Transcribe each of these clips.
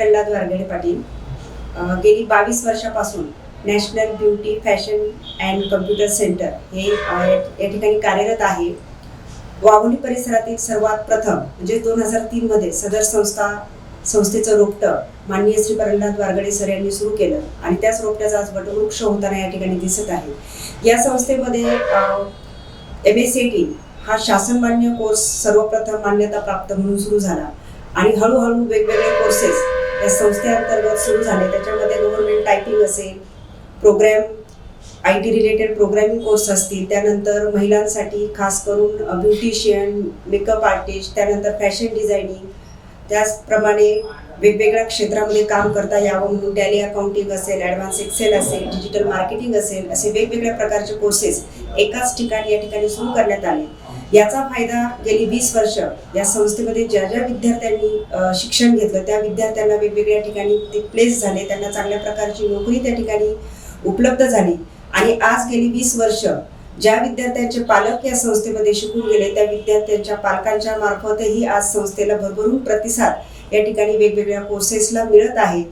प्रल्हाद वारगडे पाटील गेली 22 वर्षापासून national beauty fashion and computer centre हे या ठिकाणी कार्यरत आहे. वाघोली परिसरातील सर्वात प्रथम म्हणजे 2003 मध्ये सदर संस्थेचं रोपटं माननीय श्री प्रल्हाद वारगडे सर यांनी सुरू केलं आणि त्याच रोपट्याचा आज वटवृक्ष होताना या ठिकाणी दिसत आहे. या संस्थेमध्ये MSCT हा शासनमान्य कोर्स सर्वप्रथम मान्यता प्राप्त म्हणून सुरू झाला आणि हळूहळू वेगवेगळे कोर्सेस या संस्थेअंतर्गत सुरू झाले. त्याच्यामध्ये गव्हर्नमेंट टायपिंग असेल, program IT related programming course असतील, त्यानंतर महिलांसाठी खास करून ब्युटिशियन, मेकअप आर्टिस्ट, त्यानंतर फॅशन डिझायनिंग, त्याचप्रमाणे वेगवेगळ्या क्षेत्रामध्ये काम करता यावं म्हणून टॅली अकाउंटिंग असेल, ॲडव्हान्स एक्सेल असेल, डिजिटल मार्केटिंग असेल, असे वेगवेगळ्या प्रकारचे कोर्सेस एकाच ठिकाणी या ठिकाणी सुरू करण्यात आले. याचा फायदा गेली 20 वर्ष या संस्थेमध्ये ज्या विद्यार्थ्यांनी शिक्षण घेतलं त्या विद्यार्थ्यांना वेगवेगळ्या ठिकाणी ते प्लेस झाले, त्यांना चांगल्या प्रकारची नोकरी त्या ठिकाणी उपलब्ध झाली. आणि आज गेली 20 वर्ष ज्या विद्यार्थ्यांचे पालक या संस्थेमध्ये शिकून गेले त्या विद्यार्थ्यांच्या पालकांच्या मार्फतही आज संस्थेला भरभरून प्रतिसाद या ठिकाणी वेगवेगळ्या कोर्सेसला मिळत आहे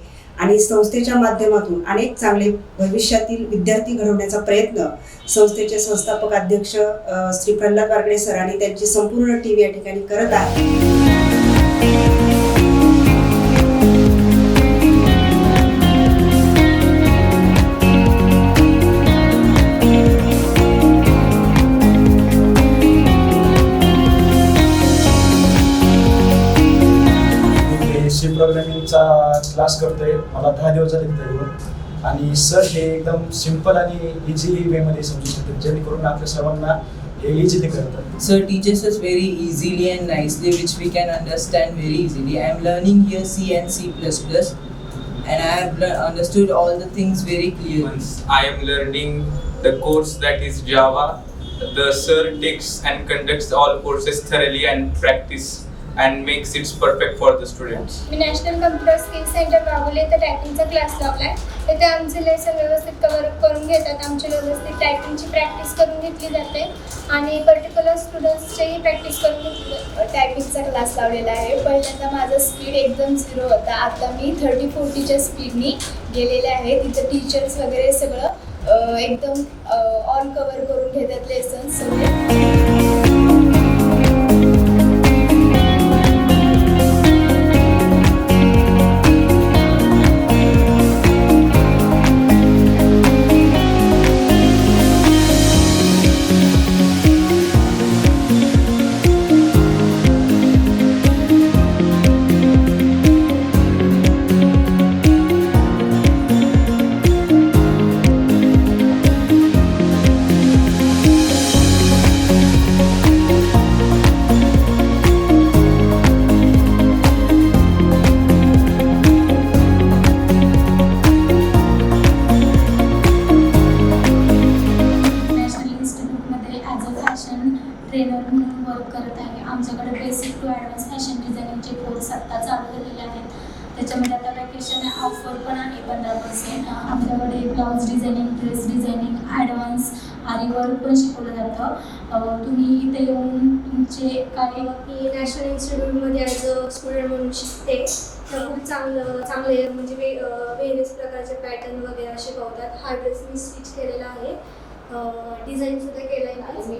आणि संस्थेच्या माध्यमातून अनेक चांगले भविष्यातील विद्यार्थी घडवण्याचा प्रयत्न संस्थेचे संस्थापक अध्यक्ष श्री प्रल्हाद वारगडे सर आणि त्यांची संपूर्ण टीम या ठिकाणी करत आहे. प्रोग्रामिंगचा क्लास करतोय. मला 10 दिवस झाले तिथे आणि सर हे एकदम सिंपल आणि इझिली वेमध्ये समजू शकतात, जेणेकरून आपल्या सर्वांना हे इझिली करतात. Sir teaches us very easily and nicely, which we can understand very easily. I am learning here C and C++, and I have understood all the things very clearly. I am learning the course that is Java. The sir takes and conducts all courses thoroughly and practice and makes it perfect for the students. Me national computer skill centre Wagholi तर टायपिंगचा class लावलाय. तिथे आमचे lesson व्यवस्थित cover करून घेतात. आमची व्यवस्थित टायपिंगची practice करून घेतली जाते आणि पर्टिक्युलर स्टुडंट्सचीही प्रॅक्टिस करून घेतली जाते. टायपिंगचा क्लास लावलेला आहे. पहिल्यांदा माझा स्पीड एकदम 0 होता. आता मी 30-40च्या स्पीडनी गेलेले आहे. तिथं टीचर्स वगैरे सगळं एकदम ऑल कव्हर करून घेतात लेसन सगळे. ट्रेनर म्हणून वर्क करत आहे. आमच्याकडे बेसिक टू ॲडव्हान्स फॅशन डिझायनिंगचे कोर्स आत्ता चालू झालेले आहेत. त्याच्यामध्ये आता वॅकेशन ऑफर पण आहे 15%. आमच्याकडे blouse designing, dress designing, advance आरी वर्क पण शिकवलं जातं. तुम्ही इथे येऊन तुमचे कार्य. मी नॅशनल इन्स्टिट्यूटमध्ये ॲज अ स्टुडंट म्हणून शिकते. तर खूप चांगले म्हणजे वेरियस प्रकारचे पॅटर्न वगैरे शिकवतात. हा ड्रेस मी स्टिच केलेला आहे, डिझाईनसुद्धा केला आहे. मी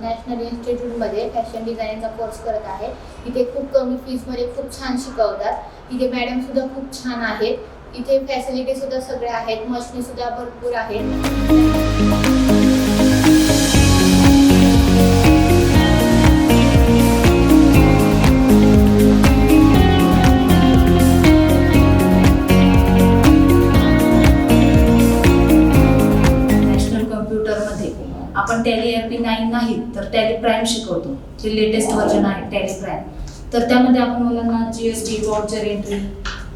नॅशनल इन्स्टिट्यूटमध्ये फॅशन डिझायनिंगचा कोर्स करत आहे. इथे खूप कमी फीजमध्ये खूप छान शिकवतात. इथे मॅडमसुद्धा खूप छान आहेत. इथे फॅसिलिटीसुद्धा सगळ्या आहेत, मशिनीसुद्धा भरपूर आहेत. आपण टॅली AP9 नाही तर टॅली प्राईम शिकवतो, जे लेटेस्ट व्हर्जन आहे टॅली प्राईम. तर त्यामध्ये आपण मुलांना GST, voucher entry,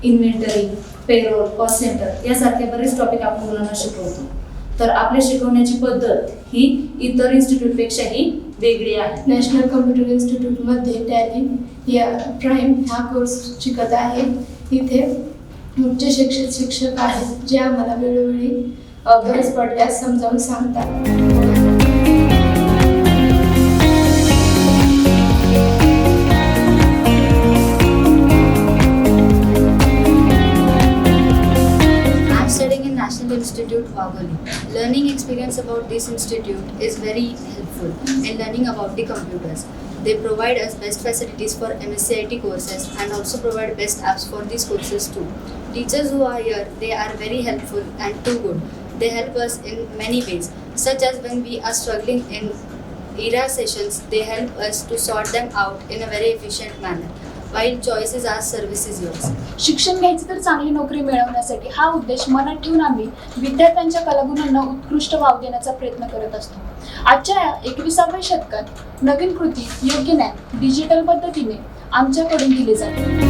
inventory, payroll, cost centre यासारखे बरेच टॉपिक आपण मुलांना शिकवतो. तर आपल्या शिकवण्याची पद्धत ही इतर इन्स्टिट्यूटपेक्षाही वेगळी आहे. नॅशनल कम्प्युटर इन्स्टिट्यूटमध्ये टॅली या प्राईम हा कोर्स शिकत आहे. इथे उच्च शिक्षक आहेत जे आम्हाला वेळोवेळी गरज पडल्यास समजावून सांगतात. Wagoli. Learning experience about this institute is very helpful in learning about the computers. They provide us best facilities for MSc courses and also provide best apps for these courses too. Teachers who are here, they are very helpful and too good. They help us in many ways, such as when we are struggling in ERA sessions, they help us to sort them out in a very efficient manner. While choices are services yours. शिक्षण घ्यायची तर चांगली नोकरी मिळवण्यासाठी हा उद्देश मनात ठेवून आम्ही विद्यार्थ्यांच्या कलागुणांना उत्कृष्ट वाव देण्याचा प्रयत्न करत असतो. आजच्या 21व्या शतकात नवीन कृती योग्य ज्ञान डिजिटल पद्धतीने आमच्याकडून दिले जाते.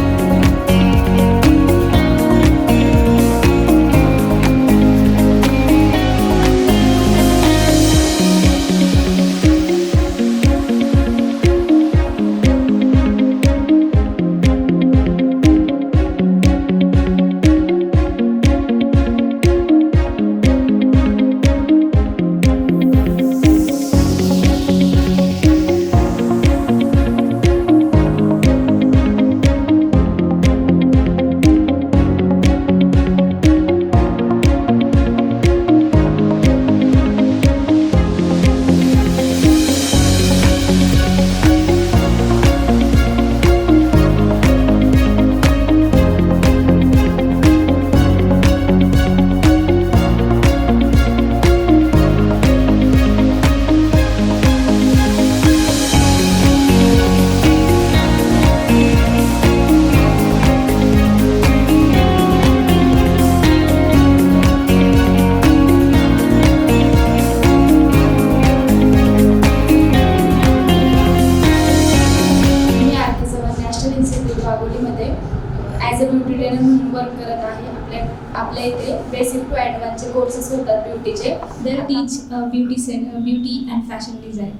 ॲज अ ब्युटी ट्रेनर म्हणून वर्क करत आहे. आपल्या इथे बेसिक टू ॲडव्हान्सचे कोर्सेस होतात ब्युटीचे. They teach beauty and fashion design.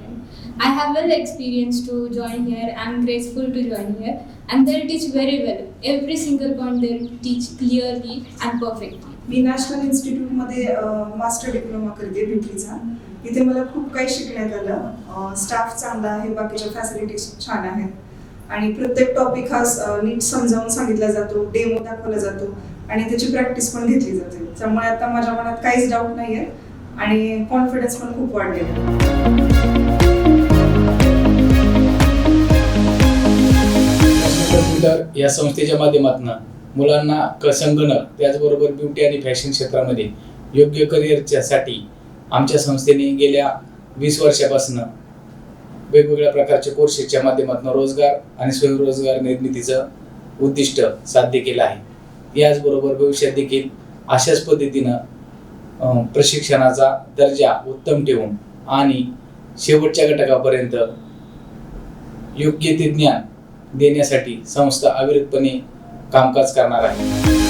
I have well experience to join here. I'm grateful to join here, and they teach very well. Every single point they teach clearly and perfectly. Me national इन्स्टिट्यूटमध्ये master diploma करते ब्युटीचा. इथे मला खूप काही शिकण्यात आलं. Staff चांगला आहे, बाकीच्या फॅसिलिटीज छान आहेत आणि प्रत्येक टॉपिक हा नीट समजावून सांगितला जातो, डेमो दाखवला जातो आणि त्याची प्रॅक्टिस पण घेतली जाते. त्यामुळे आता माझ्या मनात काहीच डाऊट नाही आहे आणि कॉन्फिडन्स पण खूप वाढलेला आहे. कम्प्युटर या संस्थेच्या माध्यमातून मुलांना संगणक त्याचबरोबर ब्युटी आणि फॅशन क्षेत्रामध्ये योग्य करिअरच्यासाठी आमच्या संस्थेने गेल्या 20 वर्षापासून वेगवेगळ्या प्रकारचे कोर्सेसच्या माध्यमातून रोजगार आणि स्वयंरोजगार निर्मितीचं उद्दिष्ट साध्य केलं आहे. याचबरोबर भविष्यात देखील अशाच पद्धतीनं प्रशिक्षणाचा दर्जा उत्तम ठेवून आणि शेवटच्या घटकापर्यंत योग्य ते ज्ञान देण्यासाठी संस्था अविरतपणे कामकाज करणार आहे.